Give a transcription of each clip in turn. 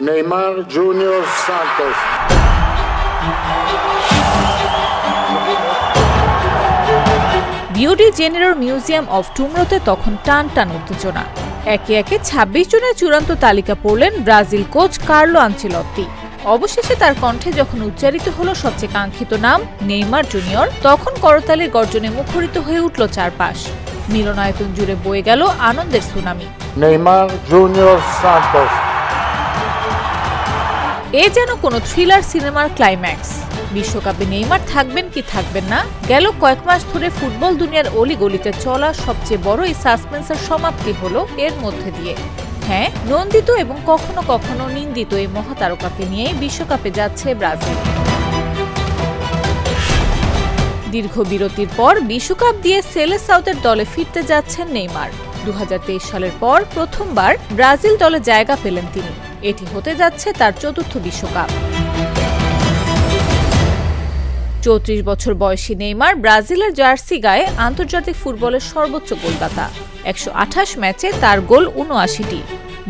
Neymar Junior Santos. Rio de জেনেরোর museum of টুমরোতে তখন টান টান উত্তেজনা। একে একে ২৬ জনের চূড়ান্ত তালিকা পড়লেন ব্রাজিল কোচ কার্লো আনচেলত্তি। অবশেষে তার কণ্ঠে যখন উচ্চারিত হলো সবচেয়ে কাঙ্ক্ষিত নাম নেইমার জুনিয়র, তখন করতালির গর্জনে মুখরিত হয়ে উঠল চারপাশ। মিলনায়তন জুড়ে বয়ে গেল আনন্দের সুনামি। Neymar Junior Santos. এ যেন কোনো থ্রিলার সিনেমার ক্লাইম্যাক্স। বিশ্বকাপে নেইমার থাকবেন কি থাকবেন না, গেল কয়েক মাস ধরে ফুটবল দুনিয়ার অলিগলিতে চলা সবচেয়ে বড় এই সাসপেন্সের সমাপ্তি হলো এর মধ্যে দিয়ে। হ্যাঁ, নন্দিত এবং কখনো কখনো নিন্দিত এই মহাতারকাকে নিয়ে বিশ্বকাপে যাচ্ছে ব্রাজিল। দীর্ঘ বিরতির পর বিশ্বকাপ দিয়ে সেলেসাওদের দলে ফিরতে যাচ্ছেন নেইমার। ২০২৩ সালের পর প্রথমবার ব্রাজিল দলে জায়গা পেলেন তিনি। এটি হতে যাচ্ছে তার চতুর্থ বিশ্বকাপ। ৩৪ বছর বয়সী নেইমার ব্রাজিলের জার্সি গায়ে আন্তর্জাতিক ফুটবলের সর্বোচ্চ গোলদাতা। ১২৮ ম্যাচে তার গোল ৭৯টি।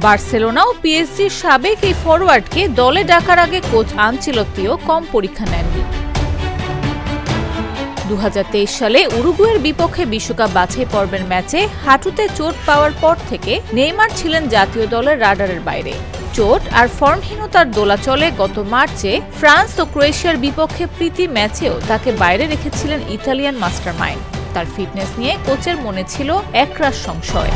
বার্সেলোনা ও পিএসজির সাবেক এই ফরওয়ার্ডকে দলে ডাকার আগে কোচ আনচেলত্তিও কম পরীক্ষা নেননি। ২০২৩ সালে উরুগুয়ের বিপক্ষে বিশ্বকাপ বাছাই পর্বের ম্যাচে হাঁটুতে চোট পাওয়ার পর থেকে নেইমার ছিলেন জাতীয় দলের রাডারের বাইরে। চোট আর ফর্মহীনতার দোলাচলে গত মার্চে ফ্রান্স ও ক্রোয়েশিয়ার বিপক্ষে প্রীতি ম্যাচেও তাকে বাইরে রেখেছিলেন ইতালিয়ান মাস্টারমাইন্ড। তার ফিটনেস নিয়ে কোচের মনে ছিল একরাশ সংশয়।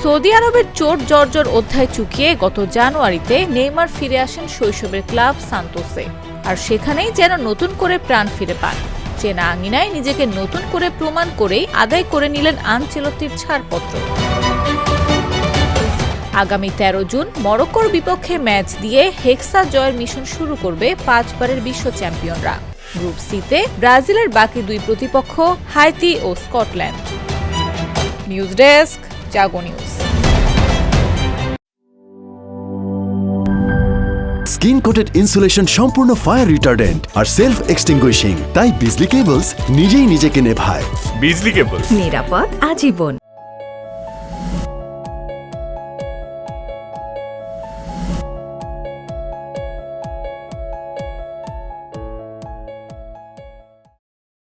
সৌদি আরবের চোট জর্জর অধ্যায় চুকিয়ে গত জানুয়ারিতে নেইমার ফিরে আসেন শৈশবের ক্লাব সান্তোসে। আর সেখানেই যেন নতুন করে প্রাণ ফিরে পান। চেনা আঙিনায় নিজেকে নতুন করে প্রমাণ করেই আদায় করে নিলেন আনচেলত্তির ছাড়পত্র। আগামী ১৩ জুন মরক্কোর বিপক্ষে ম্যাচ দিয়ে হেক্সা জয়ের মিশন শুরু করবে ৫ বারের বিশ্ব চ্যাম্পিয়নরা। গ্রুপ সিতে ব্রাজিলের বাকি দুই প্রতিপক্ষ হাইতি ও স্কটল্যান্ড। নিউজ ডেস্ক, জাগো নিউজ। স্কিন কোটেড ইনসুলেশন সম্পূর্ণ ফায়ার রিটার্ডেন্ট আর সেলফ এক্সটিংগুইশিং, তাই বিজলি কেবলস নিজেই নিজেকে নেভায়। বিজলি কেবল, নিরাপদ আজীবন।